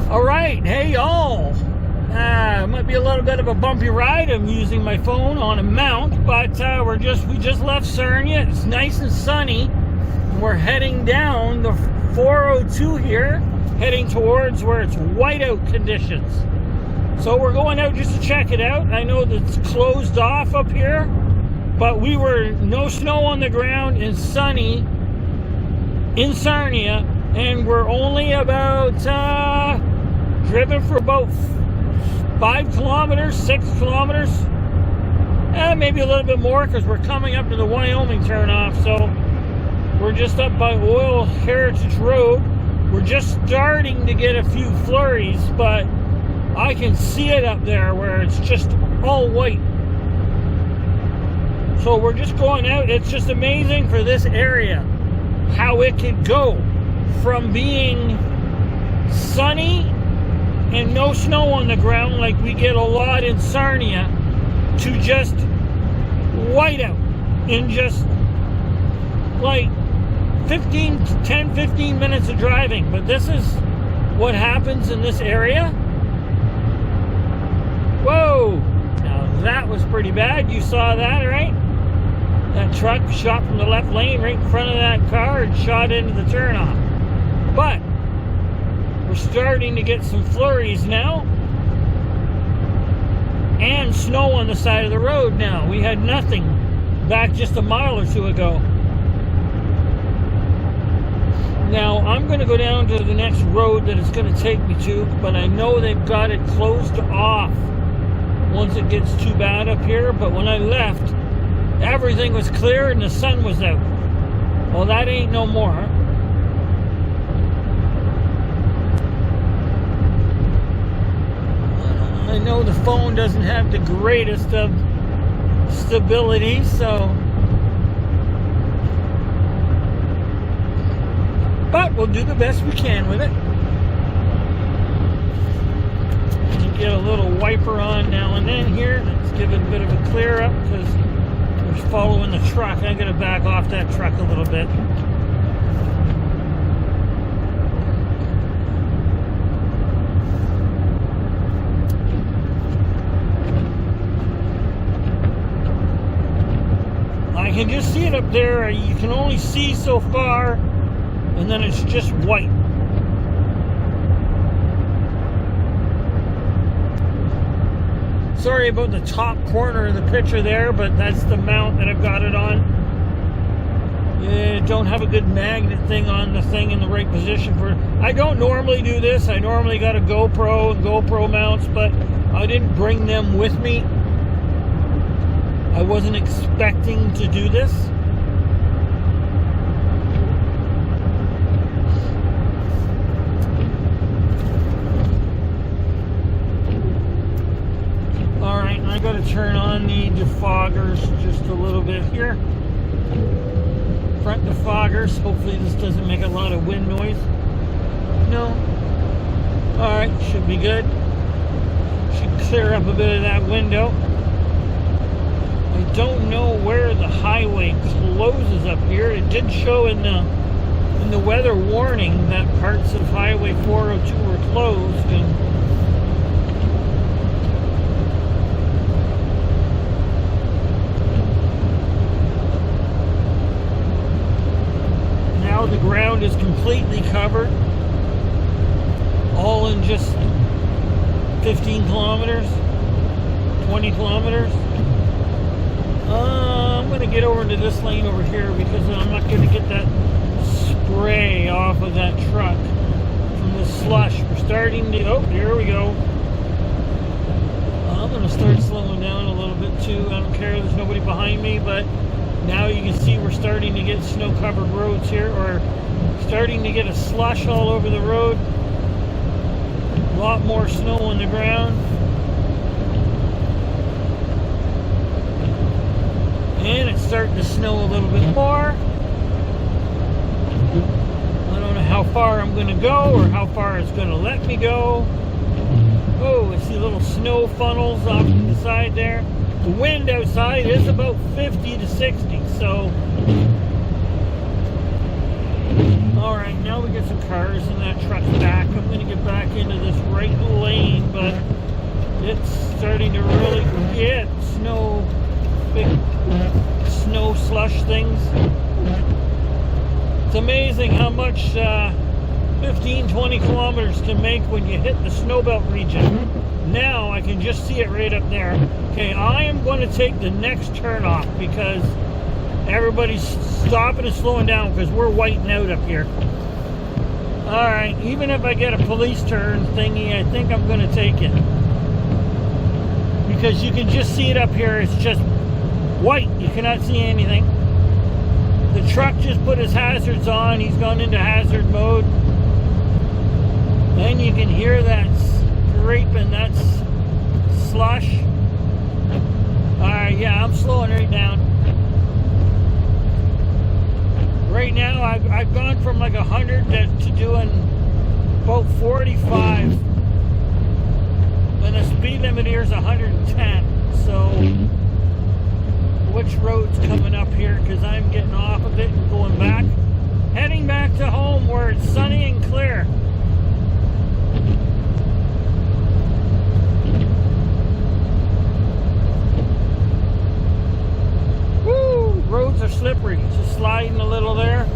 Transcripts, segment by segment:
Alright, hey y'all. It might be a little bit of a bumpy ride. I'm using my phone on a mount, but we just left Sarnia. It's nice and sunny. We're heading down the 402 here, heading towards where it's whiteout conditions. So we're going out just to check it out. I know that it's closed off up here, but we were no snow on the ground and sunny in Sarnia, and we're only about driven for about 5 kilometers, 6 kilometers, maybe a little bit more, because we're coming up to the Wyoming turnoff. So we're just up by Oil Heritage Road. We're just starting to get a few flurries, but I can see it up there where it's just all white. So we're just going out. It's just amazing for this area how it could go from being sunny and no snow on the ground like we get a lot in Sarnia to just whiteout in just like 10-15 minutes of driving. But this is what happens in this area. Whoa, now that was pretty bad. You saw that, right? That truck shot from the left lane right in front of that car and shot into the turnoff. But we're starting to get some flurries now, and snow on the side of the road now. We had nothing back just a mile or two ago. Now I'm going to go down to the next road that it's going to take me to, but I know they've got it closed off once it gets too bad up here. But when I left, everything was clear and the sun was out. Well, that ain't no more. I know the phone doesn't have the greatest of stability, so, but we'll do the best we can with it. You get a little wiper on now and then here. Let's give it a bit of a clear up, because we're following the truck. I gotta back off that truck a little bit. I can just see it up there. You can only see so far, and then it's just white. Sorry about the top corner of the picture there, but that's the mount that I've got it on. Don't have a good magnet thing on the thing in the right position for it. I don't normally do this. I normally got a GoPro and GoPro mounts, but I didn't bring them with me. I wasn't expecting to do this. Alright, I gotta turn on the defoggers just a little bit here. Front defoggers. Hopefully this doesn't make a lot of wind noise. No. Alright, should be good. Should clear up a bit of that window. I don't know where the highway closes up here. It did show in the weather warning that parts of Highway 402 were closed, and now the ground is completely covered, all in just 15 kilometers, 20 kilometers. I'm going to get over into this lane over here, because I'm not going to get that spray off of that truck from the slush. We're starting to, oh, here we go. I'm going to start slowing down a little bit too. I don't care, there's nobody behind me, but now you can see we're starting to get snow-covered roads here, or starting to get a slush all over the road. A lot more snow on the ground. And it's starting to snow a little bit more. I don't know how far I'm going to go, or how far it's going to let me go. Oh, I see little snow funnels off to the side there. The wind outside is about 50 to 60, so. Alright, now we get got some cars in that truck back. I'm going to get back into this right lane, but it's starting to really get snow, big snow slush things. It's amazing how much 15-20 kilometers can make when you hit the snowbelt region. Now I can just see it right up there. Okay, I am going to take the next turn off because everybody's stopping and slowing down because we're whiting out up here. Alright, even if I get a police turn thingy, I think I'm going to take it. Because you can just see it up here. It's just white. You cannot see anything. The truck just put his hazards on. He's gone into hazard mode. And you can hear that scraping. That's slush. Alright, yeah, I'm slowing right down. Right now, I've gone from like 100 to doing about 45. And the speed limit here is 110. So, which road's coming up here? Because I'm getting off of it and going back. Heading back to home where it's sunny and clear. Woo! Roads are slippery. Just sliding a little there.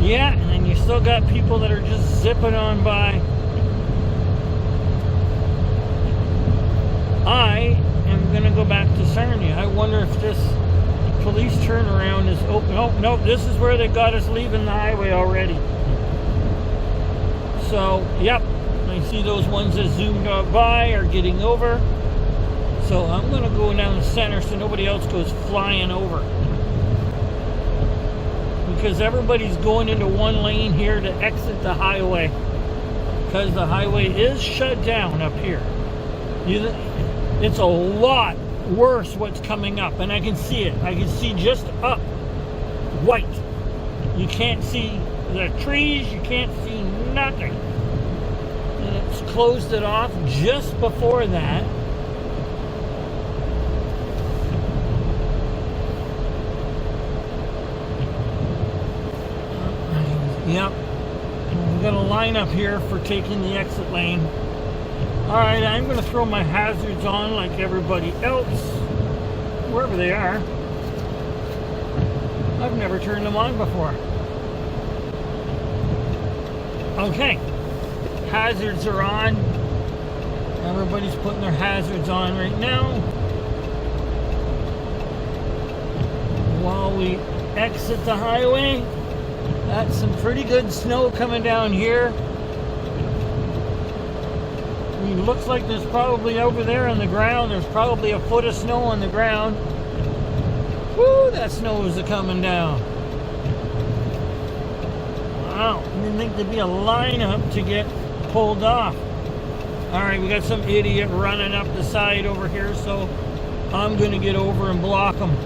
Yeah, and then you still got people that are just zipping on by. I am going to go back to Sarnia. I wonder if this police turnaround is open. Oh, no, this is where they got us leaving the highway already. So, yep, I see those ones that zoomed by are getting over. So I'm going to go down the center so nobody else goes flying over. Because everybody's going into one lane here to exit the highway. Because the highway is shut down up here. It's a lot worse what's coming up. And I can see it. I can see just up white. You can't see the trees. You can't see nothing. And it's closed it off just before that. Yep. We've got a line up here for taking the exit lane. Alright, I'm going to throw my hazards on like everybody else, wherever they are. I've never turned them on before. Okay. Hazards are on. Everybody's putting their hazards on right now. While we exit the highway. That's some pretty good snow coming down here. I mean, looks like there's probably over there on the ground, there's probably a foot of snow on the ground. Woo, that snow is coming down. Wow, I didn't think there'd be a lineup to get pulled off. Alright, we got some idiot running up the side over here, so I'm going to get over and block him.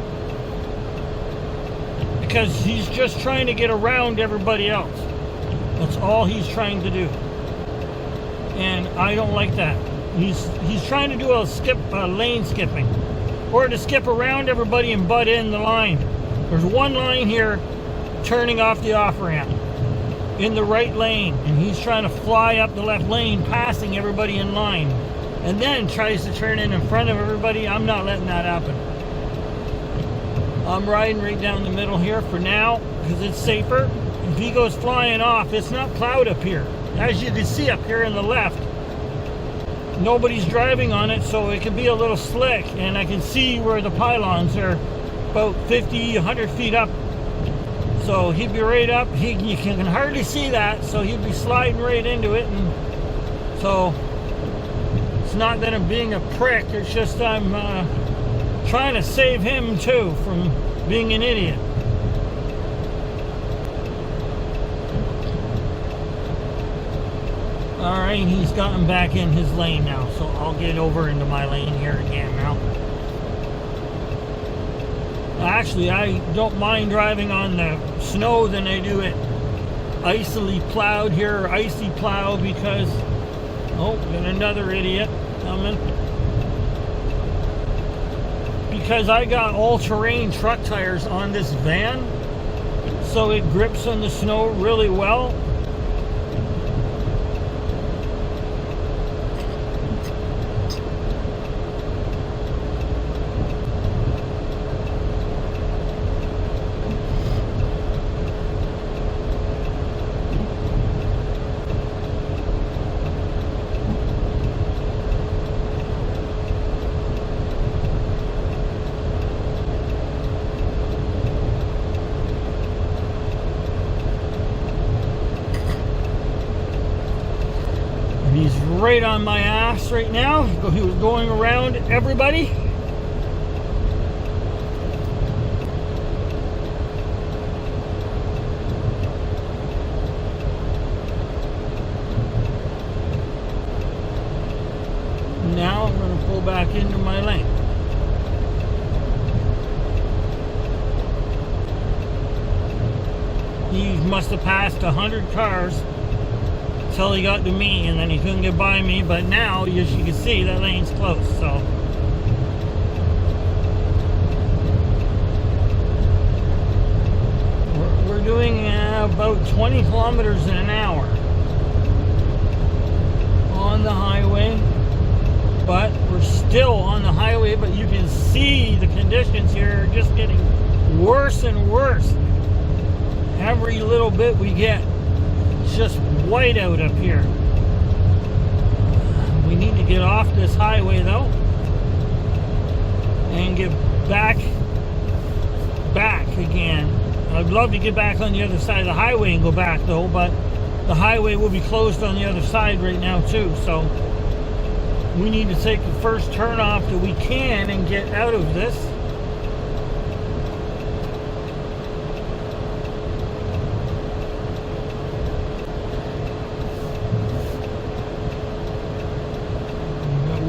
Because he's just trying to get around everybody else. That's all he's trying to do. And I don't like that. He's trying to do a lane skipping. Or to skip around everybody and butt in the line. There's one line here turning off the off-ramp in the right lane. And he's trying to fly up the left lane, passing everybody in line. And then tries to turn in front of everybody. I'm not letting that happen. I'm riding right down the middle here for now because it's safer. If he goes flying off, it's not plowed up here. As you can see up here in the left, nobody's driving on it, so it can be a little slick. And I can see where the pylons are about 50, 100 feet up. So he'd be right up. You can hardly see that, so he'd be sliding right into it. And so it's not that I'm being a prick. It's just I'm trying to save him too from being an idiot. Alright, he's gotten back in his lane now, so I'll get over into my lane here again now. Actually, I don't mind driving on the snow than I do it icily plowed here, or icy plowed, because, oh, got another idiot. coming. Because I got all-terrain truck tires on this van, so it grips on the snow really well. He's right on my ass right now. He was going around everybody. Now I'm going to pull back into my lane. He must have passed 100 cars until he got to me, and then he couldn't get by me. But now, as you can see, that lane's close. So we're doing about 20 kilometers in an hour on the highway. But we're still on the highway, but you can see the conditions here are just getting worse and worse every little bit we get. It's just white out up here. We need to get off this highway though and get back again. I'd love to get back on the other side of the highway and go back though, but the highway will be closed on the other side right now too, so we need to take the first turn off that we can and get out of this.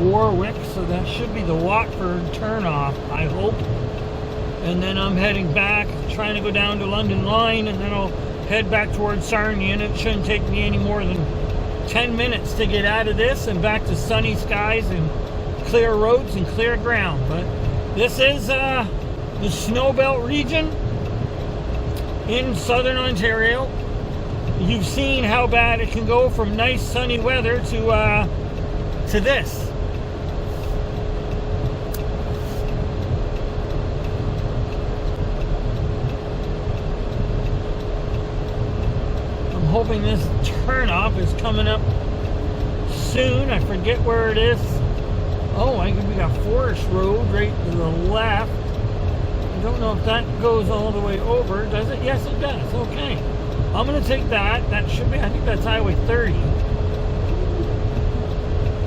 Warwick, so that should be the Watford turnoff, I hope. And then I'm heading back, trying to go down to London Line, and then I'll head back towards Sarnia, and it shouldn't take me any more than 10 minutes to get out of this and back to sunny skies and clear roads and clear ground. But this is the Snowbelt region in southern Ontario. You've seen how bad it can go from nice sunny weather to this. I'm hoping this turnoff is coming up soon. I forget where it is. Oh, we got Forest Road right to the left. I don't know if that goes all the way over. Does it? Yes, it does. Okay. I'm going to take that. That should be, I think that's Highway 30.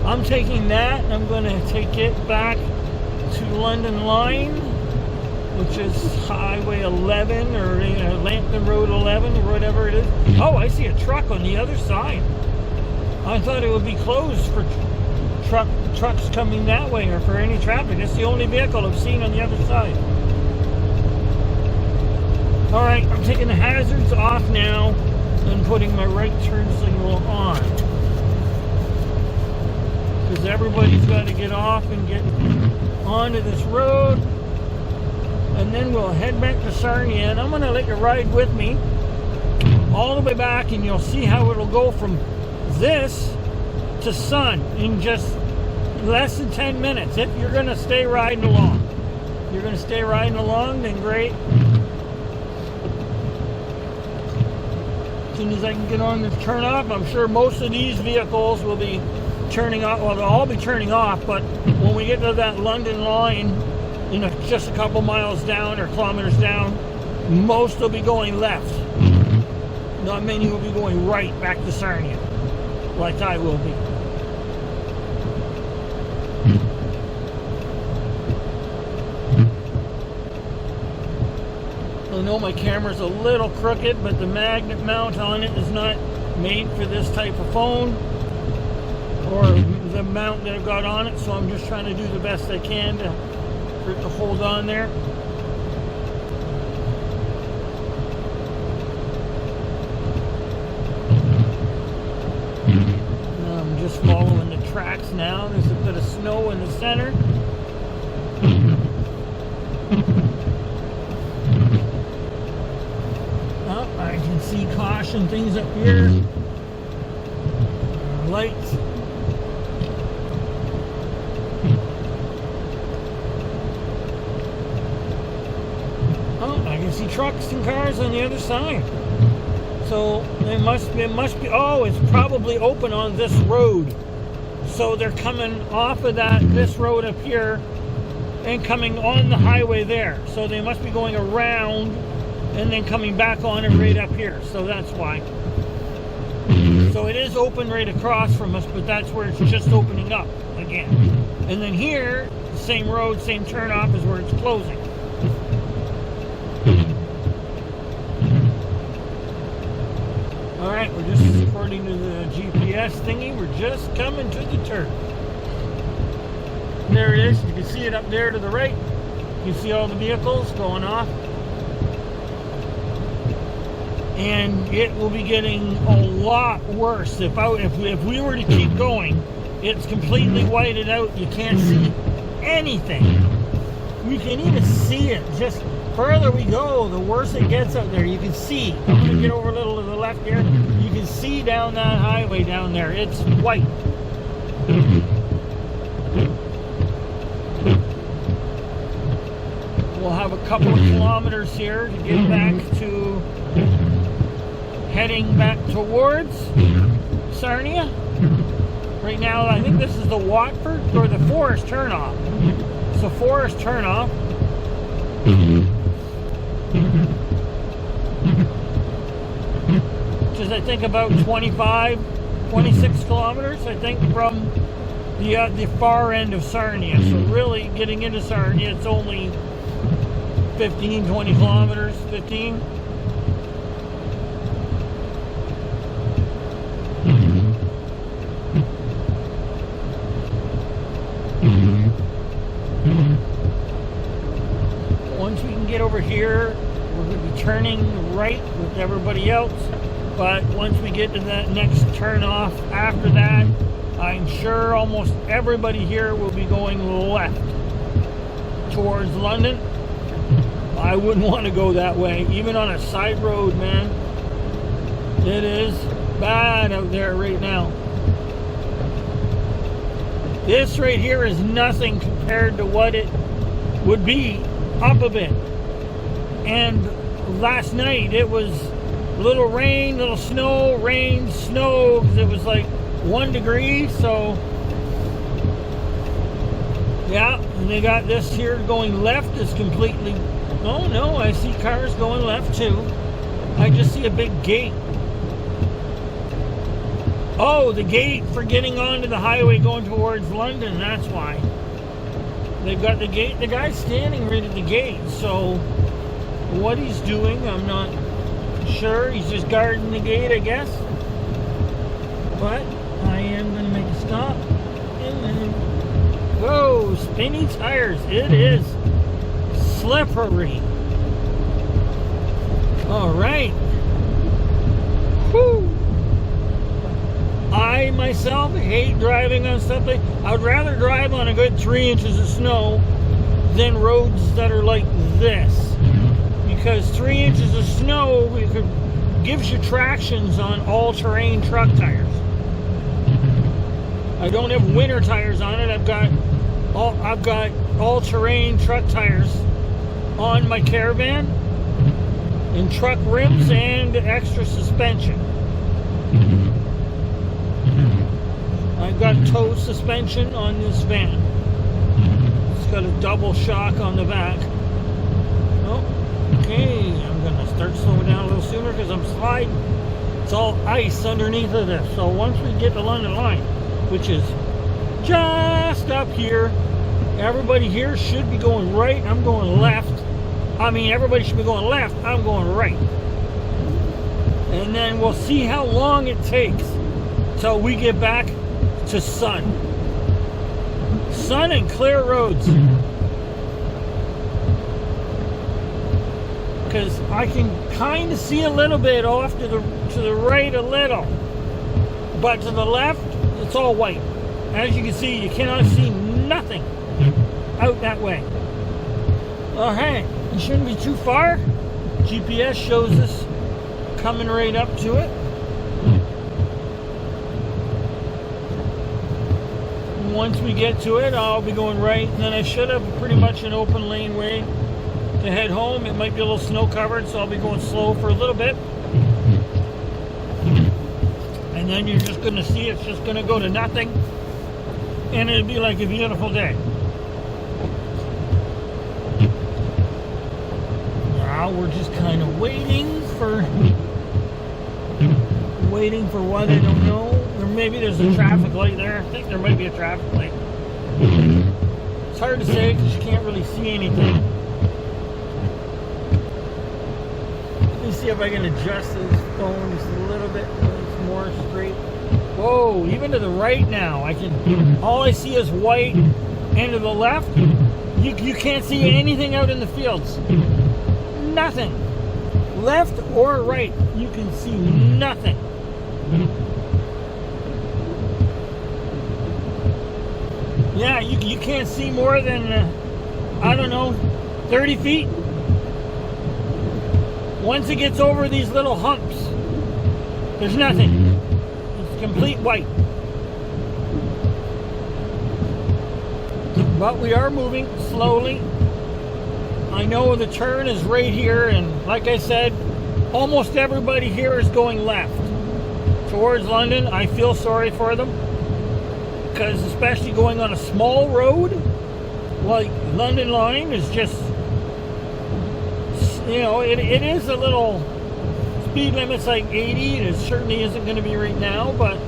I'm taking that, and I'm going to take it back to London Line, which is Highway 11 or Lambton Road 11 or whatever it is. Oh, I see a truck on the other side. I thought it would be closed for trucks coming that way or for any traffic. It's the only vehicle I've seen on the other side. Alright, I'm taking the hazards off now and putting my right turn signal on. Because everybody's got to get off and get onto this road. And then we'll head back to Sarnia, and I'm going to let you ride with me all the way back, and you'll see how it'll go from this to Sun in just less than 10 minutes. If you're going to stay riding along. If you're going to stay riding along, then great. As soon as I can get on this turn off, I'm sure most of these vehicles will be turning off. Well, they'll all be turning off, but when we get to that London Line, you know, just a couple miles down or kilometers down, most will be going left. Not many will be going right back to Sarnia, like I will be. I know my camera's a little crooked, but the magnet mount on it is not made for this type of phone or the mount that I've got on it, so I'm just trying to do the best I can for it to hold on there. I'm just following the tracks now. There's a bit of snow in the center. Oh, I can see caution things up here. Lights. Oh, I can see trucks and cars on the other side. So it must be, oh, it's probably open on this road. So they're coming off of this road up here and coming on the highway there. So they must be going around and then coming back on it right up here. So that's why. So it is open right across from us, but that's where it's just opening up again. And then here, the same road, same turnoff is where it's closing. Alright, we're just, according to the GPS thingy, we're just coming to the turn. There it is. You can see it up there to the right. You can see all the vehicles going off. And it will be getting a lot worse. If we were to keep going, it's completely whited out. You can't see anything. You can even see it. Just further we go, the worse it gets out there. You can see. I'm going to get over a little to the left here. You can see down that highway down there. It's white. We'll have a couple of kilometers here to get back to heading back towards Sarnia. Right now, I think this is the Watford or the Forest turnoff. It's the Forest turnoff. Which is, I think, about 26 kilometers, I think, from the far end of Sarnia. So really, getting into Sarnia, it's only 15, 20 kilometers, 15. Once we can get over here, we're going to be turning right with everybody else. But once we get to that next turn off after that, I'm sure almost everybody here will be going left towards London. I wouldn't want to go that way, even on a side road, man. It is bad out there right now. This right here is nothing compared to what it would be up a bit. And last night it was little rain, little snow, rain, snow, because it was like 1 degree. So yeah, and they got this here going left is completely, oh no, I see cars going left too. I just see a big gate. Oh, the gate for getting onto the highway going towards London, that's why. They've got the gate, the guy's standing right at the gate, so what he's doing, I'm not sure. He's just guarding the gate, I guess. But I am going to make a stop. And then, whoa, spinny tires. It is slippery. All right. Whew. I myself hate driving on stuff like, I would rather drive on a good 3 inches of snow than roads that are like this. Because 3 inches of snow gives you tractions on all-terrain truck tires. I don't have winter tires on it. I've got all-terrain truck tires on my Caravan, and truck rims and extra suspension. I've got tow suspension on this van. It's got a double shock on the back. Oh, okay, I'm gonna start slowing down a little sooner because I'm sliding. It's all ice underneath of this. So once we get the London line, which is just up here, everybody here should be going right. I'm going left. I mean, everybody should be going left. I'm going right. And then we'll see how long it takes till we get back to sun and clear roads. Because I can kind of see a little bit off to the right a little, but to the left it's all white. As you can see, you cannot see nothing out that way. Alright, it shouldn't be too far. GPS shows us coming right up to it. Once we get to it, I'll be going right, and then I should have pretty much an open laneway to head home. It might be a little snow covered, so I'll be going slow for a little bit. And then you're just going to see it's just going to go to nothing, and it'll be like a beautiful day. Now we're just kind of waiting for what, I don't know. Or maybe there's a traffic light there. I think there might be a traffic light. It's hard to say because you can't really see anything. Let me see if I can adjust this phone just a little bit so it's more straight. Whoa, even to the right now, all I see is white, and to the left, you can't see anything out in the fields. Nothing. Left or right, you can see nothing. Yeah, you can't see more than, I don't know, 30 feet. Once it gets over these little humps, there's nothing. It's complete white. But we are moving slowly. I know the turn is right here, and like I said, almost everybody here is going left towards London. I feel sorry for them, because especially going on a small road like London line is just, you know, it is a little, speed limit's like 80. It certainly isn't going to be right now, but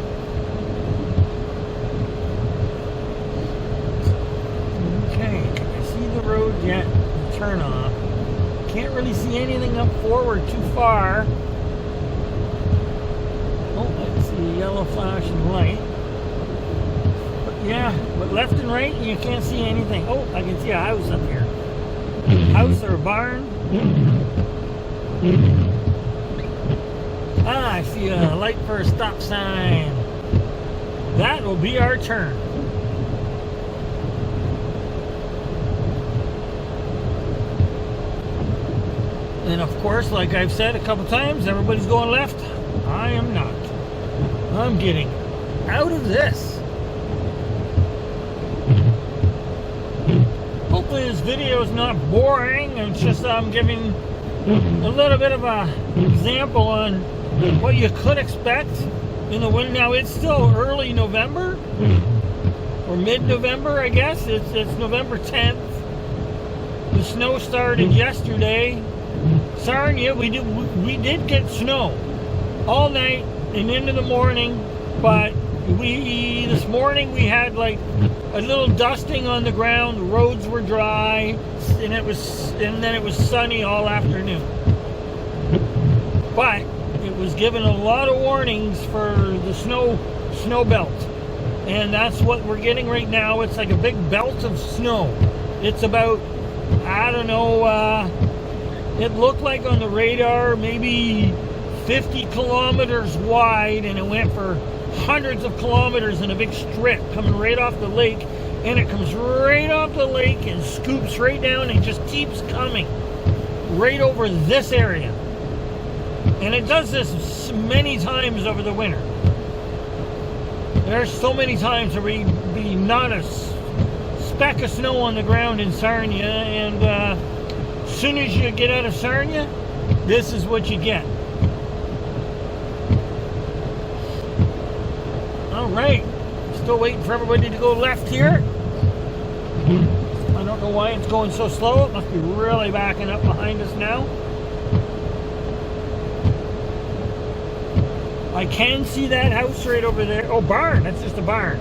okay, can I see the road yet? Turn off. Can't really see anything up forward too far. Oh, let's see a yellow flashing light. But yeah, but left and right, you can't see anything. Oh, I can see a house up here. House or a barn. Ah, I see a light for a stop sign. That will be our turn. And of course, like I've said a couple times, everybody's going left. I am not. I'm getting out of this. Hopefully this video is not boring. It's just I'm giving a little bit of an example on what you could expect in the winter. Now it's still early November or mid-November, I guess. It's November 10th. The snow started yesterday. Sarnia, we did get snow all night and into the morning, but this morning we had like a little dusting on the ground. The roads were dry, and then it was sunny all afternoon. But it was given a lot of warnings for the snow belt, and that's what we're getting right now. It's like a big belt of snow. It's about, I don't know, it looked like on the radar maybe 50 kilometers wide, and it went for hundreds of kilometers in a big strip coming right off the lake, and it comes right off the lake and scoops right down and just keeps coming right over this area. And it does this many times over the winter. There's so many times there will be not a speck of snow on the ground in Sarnia, and as soon as you get out of Sarnia, this is what you get. Alright, still waiting for everybody to go left here. I don't know why it's going so slow. It must be really backing up behind us now. I can see that house right over there. Oh, barn, that's just a barn.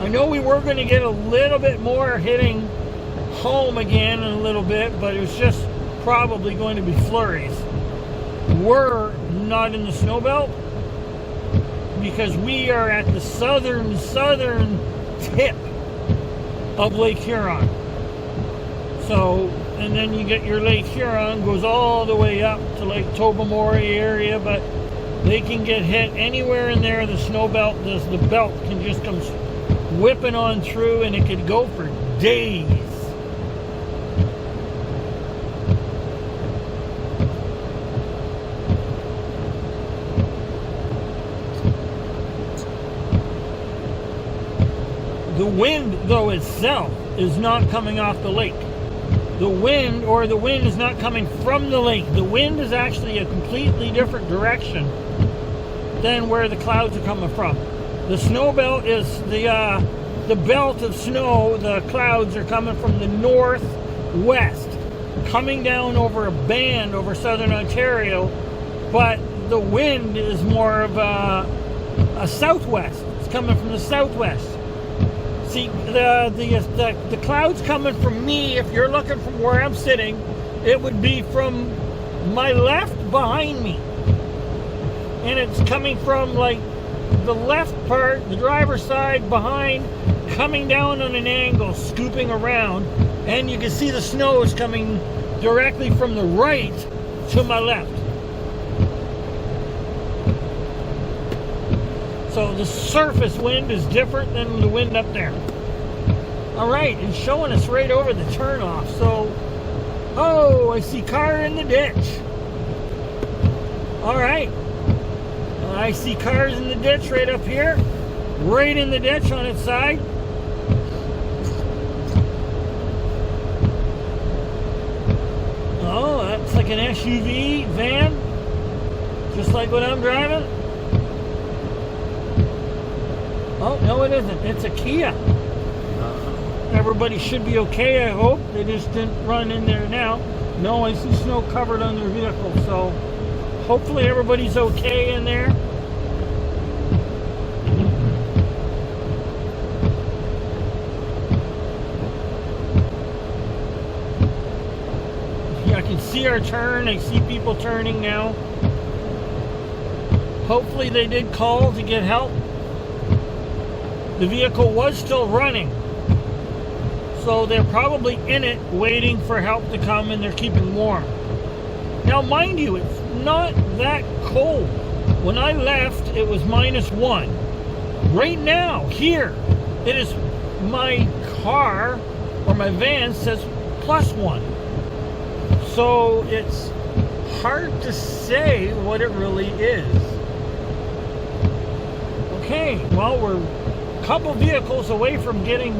I know we were going to get a little bit more hitting home again in a little bit, but it was just probably going to be flurries. We're not in the snow belt because we are at the southern tip of Lake Huron. So, and then you get your Lake Huron goes all the way up to Lake Tobermory area, but They can get hit anywhere in there. The snow belt, the belt can just come whipping on through, and it could go for days. The wind, though, itself is not coming off the lake. The wind is not coming from the lake. The wind is actually a completely different direction than where the clouds are coming from. The snow belt is the belt of snow. The clouds are coming from the northwest, coming down over a band over southern Ontario, but the wind is more of a southwest. It's coming from the southwest. See, the clouds coming from me, if you're looking from where I'm sitting, it would be from my left behind me. And it's coming from like the left part, the driver's side behind, coming down on an angle, scooping around. And you can see the snow is coming directly from the right to my left. So the surface wind is different than the wind up there. All right, and showing us right over the turnoff. So, oh, I see car in the ditch. All right, I see cars in the ditch right up here, right in the ditch on its side. Oh, that's like an SUV van, just like what I'm driving. Oh, no it isn't. It's a Kia. Everybody should be okay, I hope. They just didn't run in there now. No, I see snow covered on their vehicle, so hopefully everybody's okay in there. Yeah, I can see our turn. I see people turning now. Hopefully they did call to get help. The vehicle was still running, so they're probably in it waiting for help to come, and they're keeping warm. Now mind you, it's not that cold. When I left, it was -1. Right now, here, it is, my car or my van says +1. So it's hard to say what it really is. Okay, well, we're couple vehicles away from getting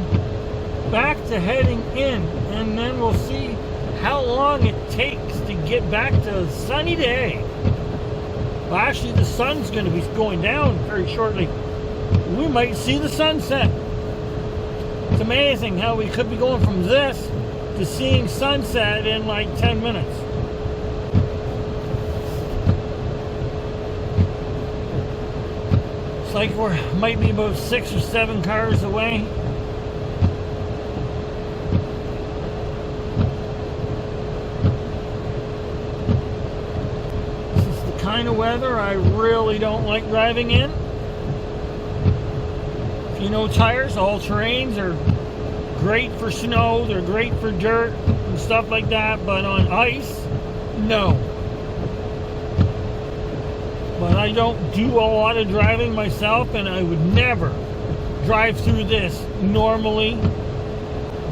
back to heading in, and then we'll see how long it takes to get back to a sunny day. Well, actually the sun's going to be going down very shortly. We might see the sunset. It's amazing how we could be going from this to seeing sunset in like 10 minutes. Like we might be about 6 or 7 cars away. This is the kind of weather I really don't like driving in. If you know tires, all terrains are great for snow, they're great for dirt and stuff like that, but on ice, no. But I don't do a lot of driving myself, and I would never drive through this normally.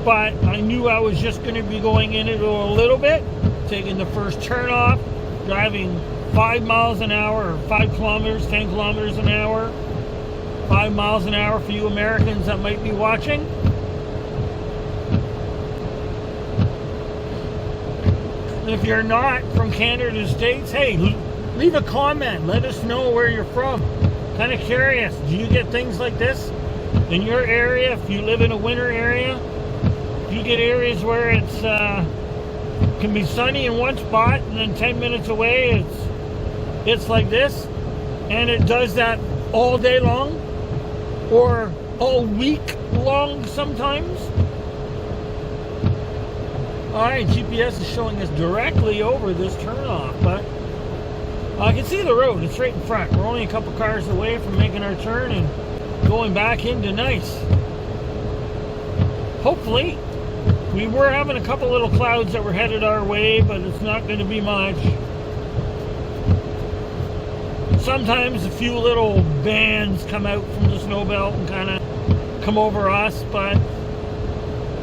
But I knew I was just going to be going in it a little bit, taking the first turn off, driving 5 miles an hour, or 5 kilometers, 10 kilometers an hour, 5 miles an hour for you Americans that might be watching. And if you're not from Canada or the States, hey, leave a comment. Let us know where you're from. Kind of curious. Do you get things like this in your area? If you live in a winter area, do you get areas where it's can be sunny in one spot, and then 10 minutes away it's like this, and it does that all day long or all week long sometimes? All right, GPS is showing us directly over this turnoff, but I can see the road. It's right in front. We're only a couple cars away from making our turn and going back into nice. Hopefully, we were having a couple little clouds that were headed our way, but it's not going to be much. sometimes a few little bands come out from the snow belt and kind of come over us, but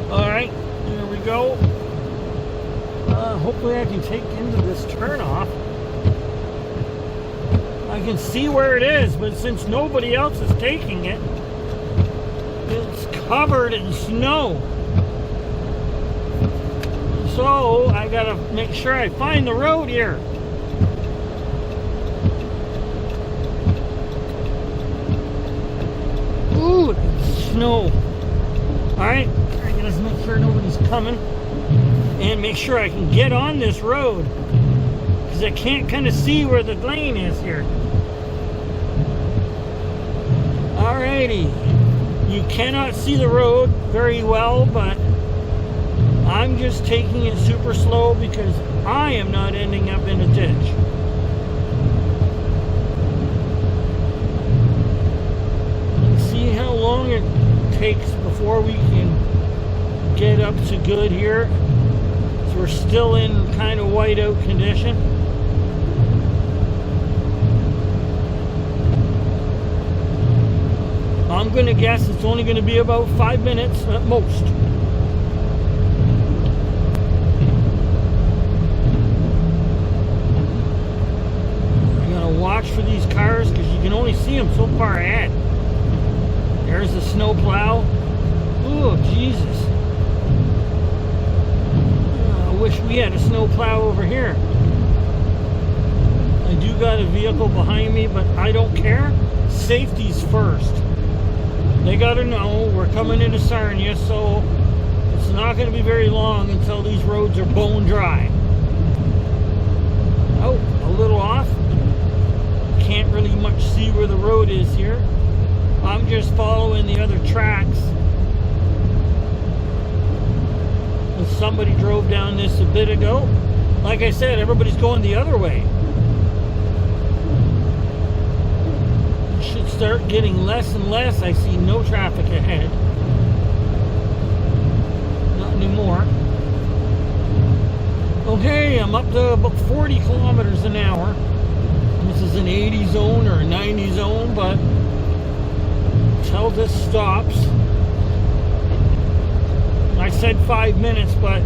all right, here we go. Hopefully I can take into this turnoff. I can see where it is, but since nobody else is taking it, it's covered in snow. So I gotta make sure I find the road here. Ooh, snow. Alright, I gotta make sure nobody's coming and make sure I can get on this road, because I can't kind of see where the lane is here. Alrighty, you cannot see the road very well, but I'm just taking it super slow because I am not ending up in a ditch. Let's see how long it takes before we can get up to good here. So we're still in kind of whiteout condition. I'm going to guess it's only going to be about 5 minutes at most. You gotta watch for these cars because you can only see them so far ahead. There's the snow plow. Oh, Jesus. I wish we had a snow plow over here. I do got a vehicle behind me, but I don't care. Safety's first. They gotta know we're coming into Sarnia, so it's not gonna be very long until these roads are bone dry. Oh, a little off. Can't really much see where the road is here. I'm just following the other tracks. And somebody drove down this a bit ago. Like I said, everybody's going the other way. Should start getting less and less. I see no traffic ahead. Not anymore. Okay, I'm up to about 40 kilometers an hour. This is an 80 zone or a 90 zone, but until this stops, I said 5 minutes, but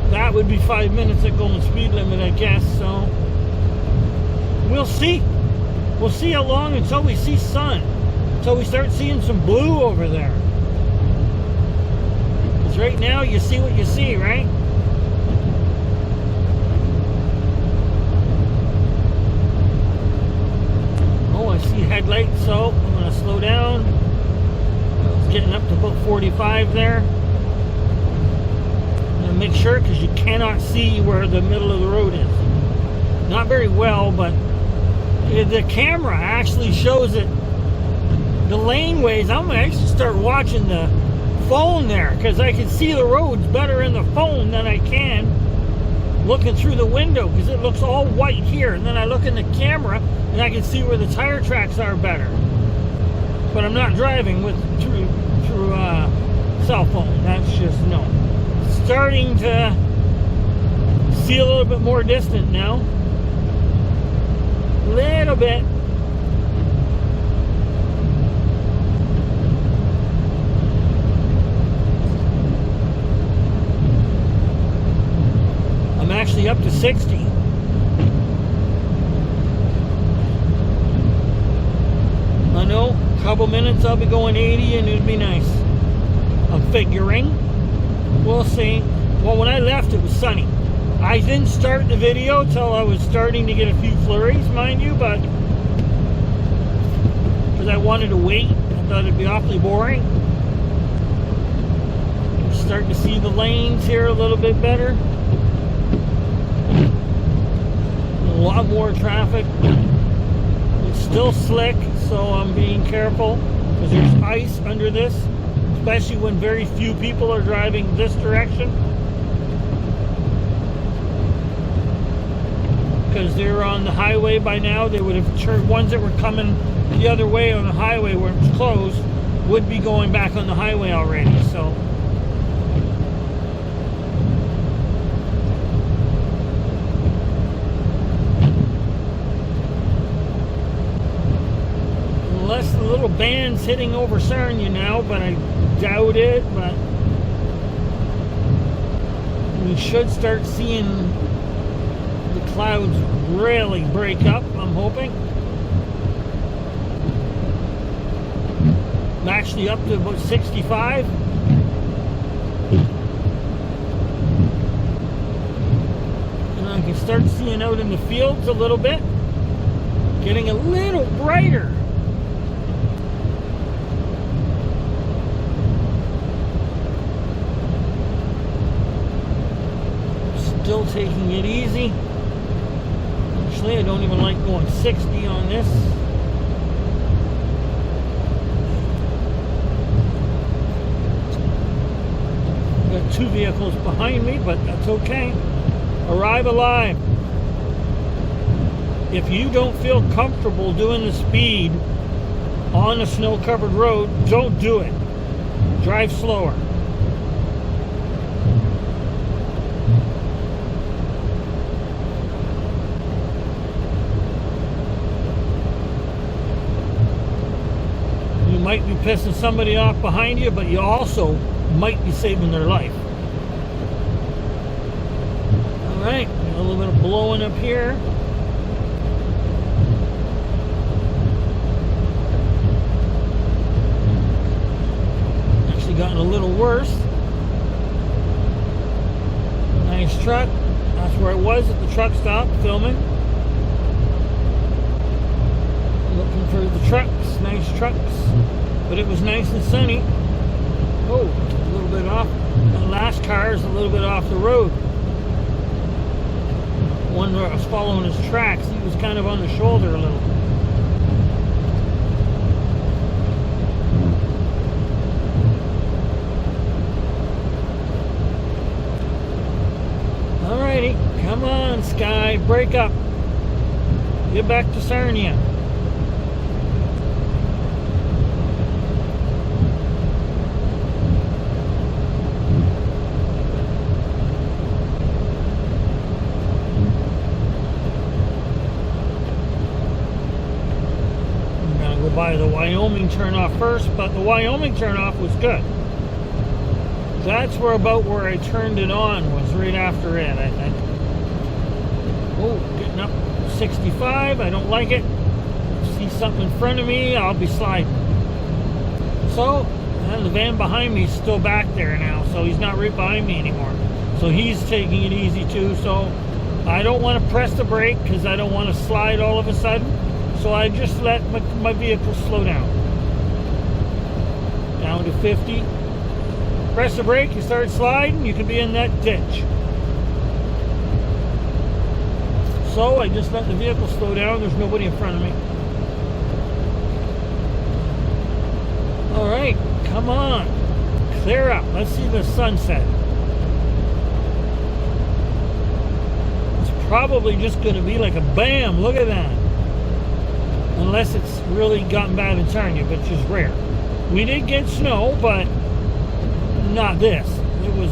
that would be 5 minutes at going speed limit, I guess. So we'll see. We'll see how long until we see sun, until we start seeing some blue over there. Because right now you see what you see, right? Oh, I see headlights, so I'm going to slow down. It's getting up to about 45 there. I'm going to make sure, because you cannot see where the middle of the road is. Not very well, but the camera actually shows it, the laneways. I'm going to actually start watching the phone there, because I can see the roads better in the phone than I can looking through the window, because it looks all white here, and then I look in the camera and I can see where the tire tracks are better. But I'm not driving with through cell phone. That's just no. Starting to see a little bit more distant now. Little bit. I'm actually up to 60. I know, a couple minutes I'll be going 80 and it'd be nice. I'm figuring. We'll see. Well, when I left it was sunny. I didn't start the video till I was starting to get a few flurries, mind you, but because I wanted to wait. I thought it'd be awfully boring. I'm starting to see the lanes here a little bit better. A lot more traffic. It's still slick, so I'm being careful because there's ice under this, especially when very few people are driving this direction. Because they're on the highway by now, they would have turned. Ones that were coming the other way on the highway where it's closed would be going back on the highway already. So unless the little band's hitting over Sarnia now, but I doubt it. But we should start seeing the clouds really break up, I'm hoping. I'm actually up to about 65. And I can start seeing out in the fields a little bit. Getting a little brighter. Still taking it easy. Actually, I don't even like going 60 on this. Got two vehicles behind me, but that's okay. Arrive alive. If you don't feel comfortable doing the speed on a snow-covered road, don't do it. Drive slower. You might be pissing somebody off behind you, but you also might be saving their life. Alright, a little bit of blowing up here. Gotten a little worse. Nice truck. That's where I was at the truck stop filming. Looking for the trucks. Nice trucks. But it was nice and sunny. Oh, a little bit off. The last car is a little bit off the road. One where I was following his tracks. He was kind of on the shoulder a little. Come on, Sky, break up. Get back to Sarnia. I'm gonna go by the Wyoming turnoff first, but the Wyoming turnoff was good. That's about where I turned it on, was right after it, I think. Oh, getting up 65. I don't like it. See something in front of me, I'll be sliding. So, the van behind me is still back there now, so he's not right behind me anymore. So he's taking it easy too. So I don't want to press the brake because I don't want to slide all of a sudden. So I just let my vehicle slow down. Down to 50. Press the brake, you start sliding, you could be in that ditch. So I just let the vehicle slow down. There's nobody in front of me. All right, come on, clear up. Let's see the sunset. It's probably just going to be like a bam. Look at that. Unless it's really gotten bad in Sarnia, which is rare. We did get snow, but not this. It was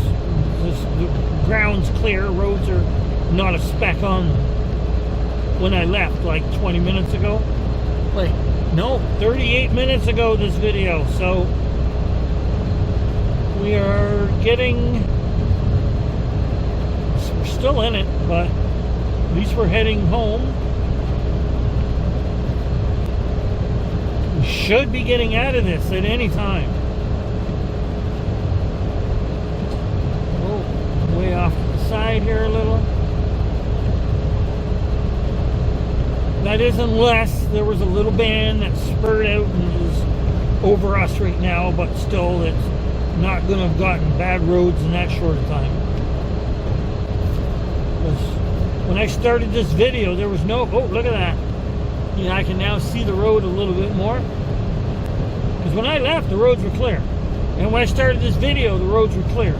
the ground's clear. Roads are not a speck on them. When I left like 20 minutes ago. Wait, no, 38 minutes ago this video. So we are getting, we're still in it, but at least we're heading home. We should be getting out of this at any time. Oh, way off to the side here a little. That is unless there was a little band that spurred out and is over us right now, but still it's not going to have gotten bad roads in that short of time. When I started this video, there was no, oh, look at that. Yeah, I can now see the road a little bit more. Because when I left, the roads were clear. And when I started this video, the roads were clear.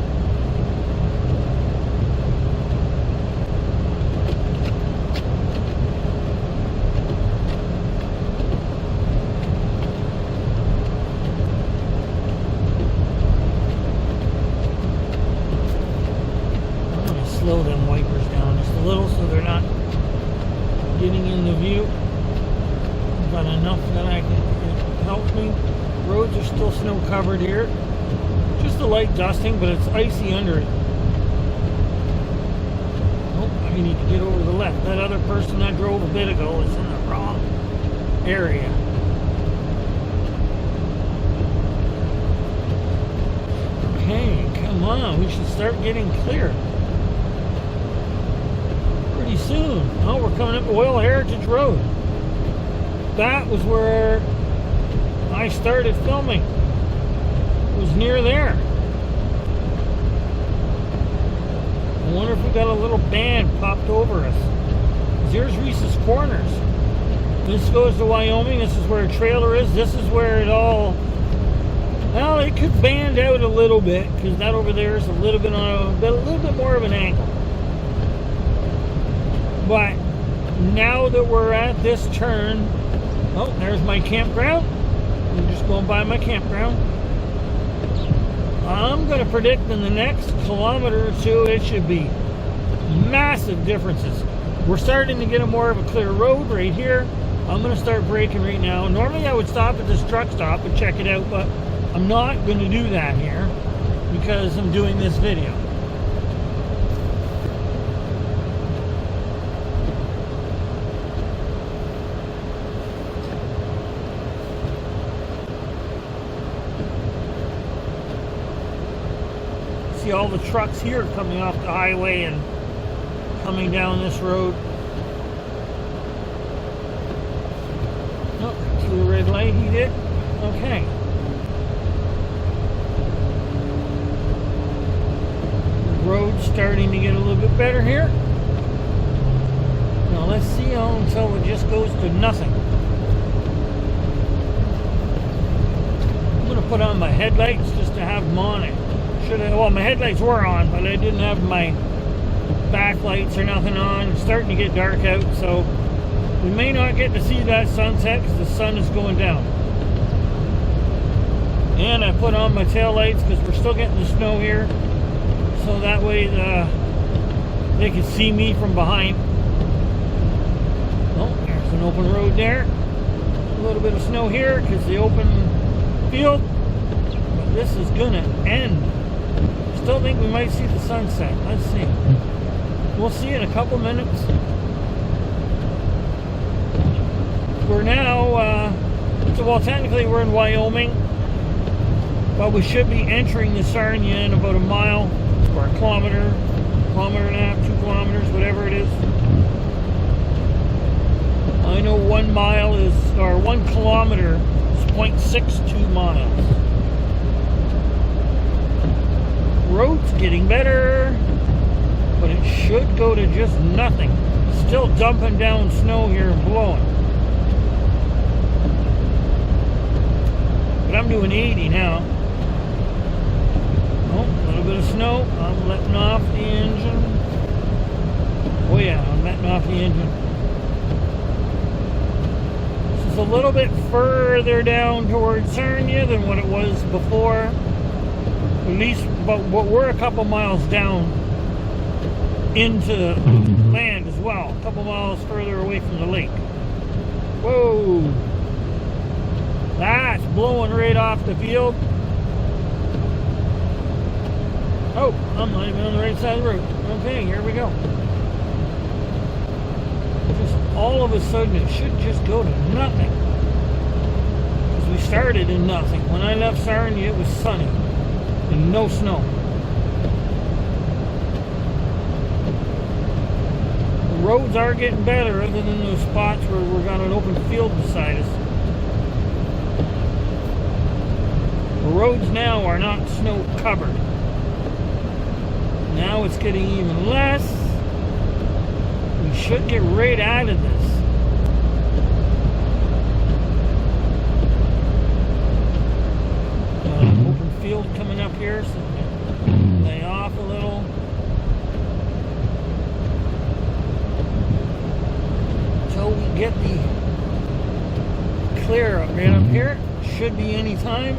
Slow them wipers down just a little so they're not getting in the view. Got enough that I can helps me. Roads are still snow covered here. Just a light dusting, but it's icy under it. Oh, I need to get over to the left. That other person I drove a bit ago is in the wrong area. Okay, come on. We should start getting clear pretty soon. Oh, we're coming up Oil Heritage Road. That was where I started filming. It was near there. I wonder if we got a little band popped over us. Here's Reese's Corners. This goes to Wyoming. This is where a trailer is. This is where it all... Well, it could band out a little bit because that over there is a little bit on a little bit more of an angle. But now that we're at this turn, oh, there's my campground. I'm just going by my campground. I'm going to predict in the next kilometer or two, it should be massive differences. We're starting to get a more of a clear road right here. I'm going to start braking right now. Normally I would stop at this truck stop and check it out, but I'm not going to do that here because I'm doing this video. See all the trucks here coming off the highway and coming down this road. Oh, see the red light he did? Okay. The road's starting to get a little bit better here. Now let's see how until it just goes to nothing. I'm going to put on my headlights just to have them on it. Well, my headlights were on, but I didn't have my backlights or nothing on. It's starting to get dark out, so we may not get to see that sunset because the sun is going down. And I put on my tail lights because we're still getting the snow here, so that way they can see me from behind. Oh, there's an open road there. A little bit of snow here because the open field. But this is gonna end. Still think we might see the sunset. Let's see. We'll see in a couple minutes. We're now, so well, technically we're in Wyoming, but we should be entering the Sarnia in about a mile or a kilometer and a half, 2 kilometers, whatever it is. I know 1 mile is, or 1 kilometer is 0.62 miles. Road's getting better, but it should go to just nothing. Still dumping down snow here and blowing. But I'm doing 80 now. Oh, a little bit of snow. I'm letting off the engine. Oh yeah, I'm letting off the engine. This is a little bit further down towards Sarnia than what it was before. At least, but we're a couple miles down into land as well. A couple miles further away from the lake. Whoa! That's blowing right off the field. Oh, I'm not even on the right side of the road. Okay, here we go. Just all of a sudden, it should just go to nothing. Because we started in nothing. When I left Sarnia, it was sunny. And no snow. The roads are getting better other than those spots where we've got an open field beside us. The roads now are not snow covered. Now it's getting even less. We should get right out of this. Open field coming up here, so lay off a little. Until we get the clear up right up here. Should be any time.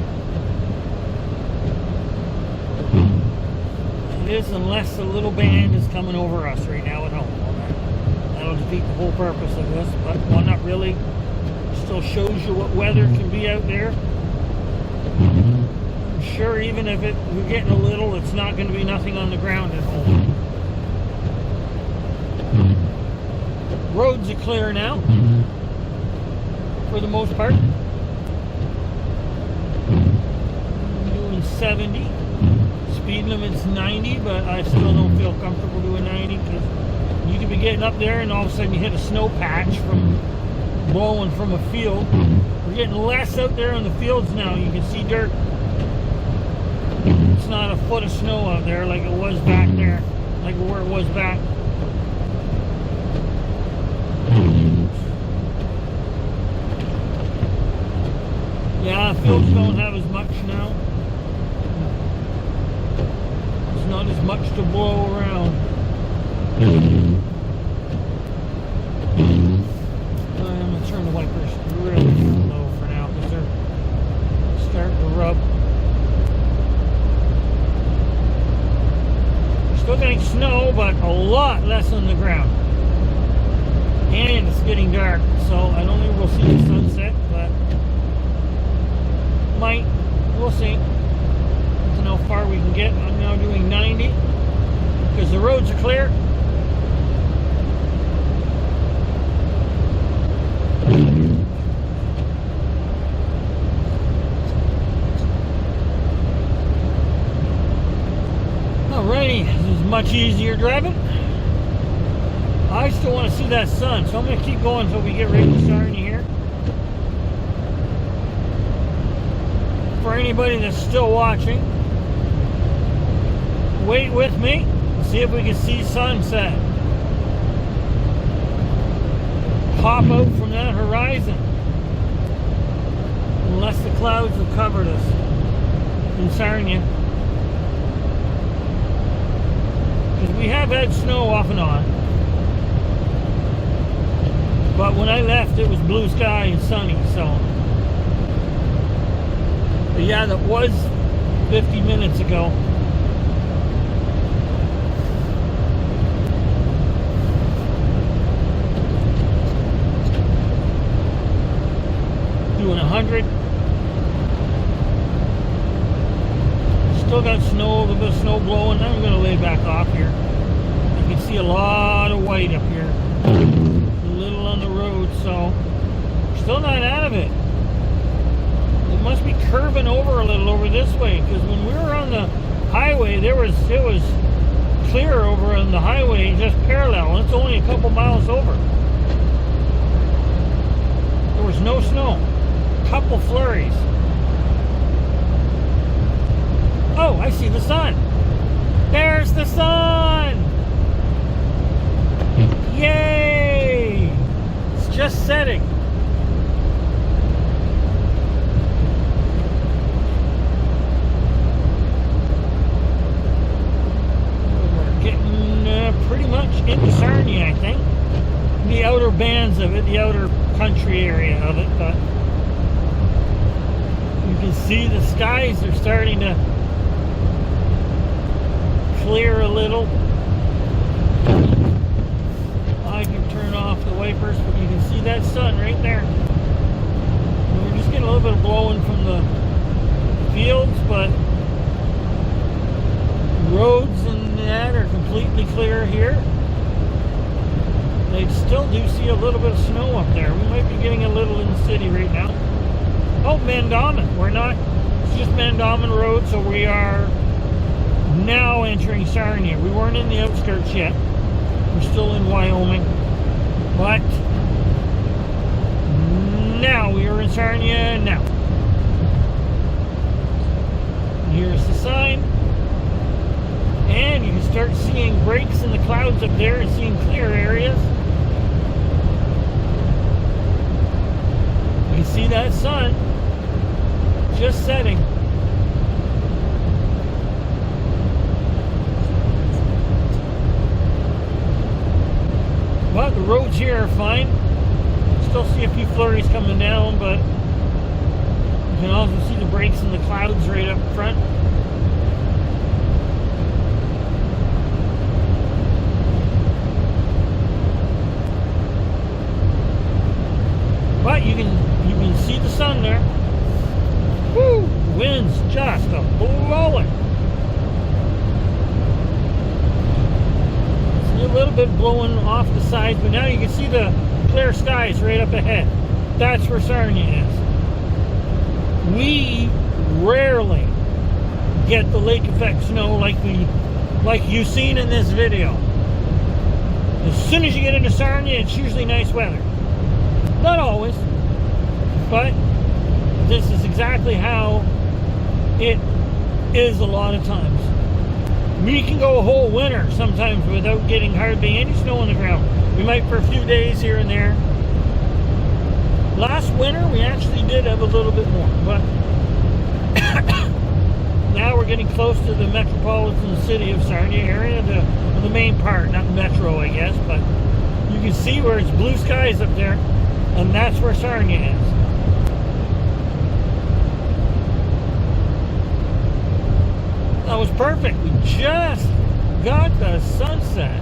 It is, unless the little band is coming over us right now at home. That'll defeat the whole purpose of this, but well, not really. Still also shows you what weather can be out there. I'm sure even if we're getting a little, it's not going to be nothing on the ground at home. Roads are clear now, for the most part. I'm doing 70. Speed limit's 90, but I still don't feel comfortable doing 90 because you could be getting up there and all of a sudden you hit a snow patch from blowing from a field. We're getting less out there in the fields now. You can see dirt. It's not a foot of snow out there like it was back there, like where it was back. Yeah, fields don't have as much now. There's not as much to blow around. I'm going to turn the wipers really low for now because they're starting to rub. We're still getting snow, but a lot less on the ground. And it's getting dark, so I don't think we'll see the sunset, but might. We'll see. Don't know how far we can get. I'm now doing 90 because the roads are clear. Alrighty, this is much easier driving. I still want to see that sun, so I'm going to keep going until we get ready to Sarnia here. For anybody that's still watching, wait with me and see if we can see sunset pop out from that horizon, unless the clouds have covered us in Sarnia, because we have had snow off and on, but when I left it was blue sky and sunny. So but yeah, that was 50 minutes ago. Doing 100. Still got snow, a little bit of snow blowing. I'm going to lay back off here. You can see a lot of white up here. A little on the road, so still not out of it. It must be curving over a little over this way, because when we were on the highway, it was clear over on the highway, just parallel. It's only a couple miles over. There was no snow. Couple flurries. Oh, I see the sun. There's the sun. Yay! It's just setting. We're getting pretty much into Sarnia, I think. The outer bands of it, the outer country area of it, but you can see the skies are starting to clear a little. I can turn off the wipers, but you can see that sun right there. And we're just getting a little bit of blowing from the fields, but roads and that are completely clear here. They still do see a little bit of snow up there. We might be getting a little in the city right now. Oh, Mandamin. We're not, it's just Mandamin Road, so we are now entering Sarnia. We weren't in the outskirts yet. We're still in Wyoming. But now we are in Sarnia now. Here's the sign. And you can start seeing breaks in the clouds up there and seeing clear areas. You can see that sun just setting. But the roads here are fine. Still see a few flurries coming down, but you can also see the breaks in the clouds right up front. But you can see the sun there. Woo! Wind's just a-blowing. See a little bit blowing off the sides, but now you can see the clear skies right up ahead. That's where Sarnia is. We rarely get the lake effect snow like you've seen in this video. As soon as you get into Sarnia, it's usually nice weather. Not always, but this is exactly how it is a lot of times. We can go a whole winter sometimes without getting hardly any snow on the ground. We might for a few days here and there. Last winter we actually did have a little bit more, but now we're getting close to the metropolitan city of Sarnia area, the main part, not metro I guess, but you can see where it's blue skies up there, and that's where Sarnia is. That was perfect. We just got the sunset.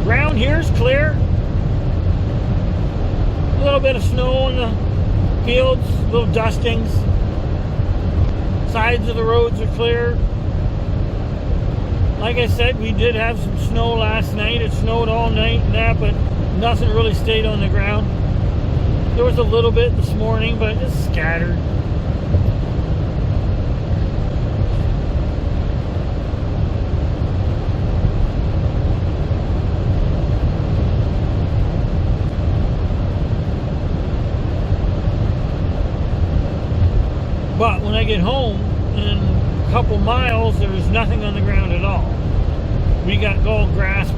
Ground here's clear. A little bit of snow on the fields, little dustings. Sides of the roads are clear. Like I said, we did have some snow last night. It snowed all night and that, but nothing really stayed on the ground. There was a little bit this morning, but it's scattered. But when I get home, in a couple miles, there's nothing on the ground at all. We got all grass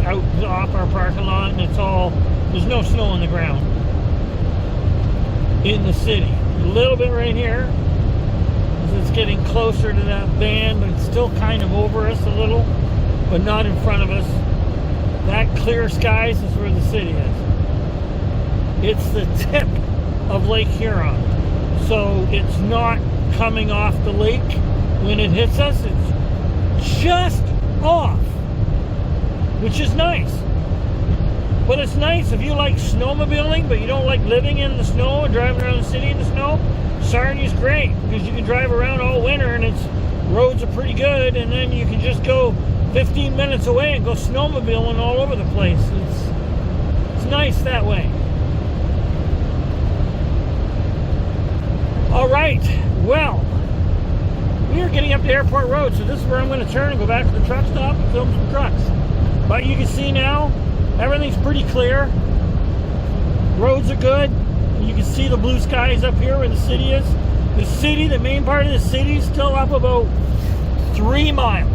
out off our parking lot, and there's no snow on the ground in the city. A little bit right here, as it's getting closer to that band, but it's still kind of over us a little, but not in front of us. That clear skies is where the city is. It's the tip of Lake Huron. So it's not coming off the lake when it hits us. It's just off, which is nice. But it's nice if you like snowmobiling, but you don't like living in the snow and driving around the city in the snow. Sarnia's great because you can drive around all winter and roads are pretty good, and then you can just go 15 minutes away and go snowmobiling all over the place. It's nice that way. All right, well, we are getting up to Airport Road, so this is where I'm going to turn and go back to the truck stop and film some trucks. But you can see now, everything's pretty clear. Roads are good. You can see the blue skies up here where the city is. The main part of the city is still up about 3 miles.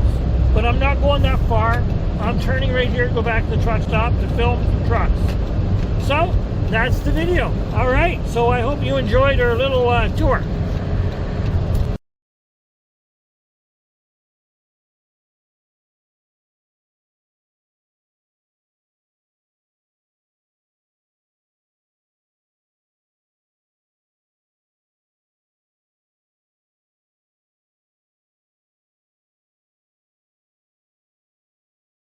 But I'm not going that far. I'm turning right here to go back to the truck stop to film some trucks. So, that's the video. All right, so I hope you enjoyed our little tour.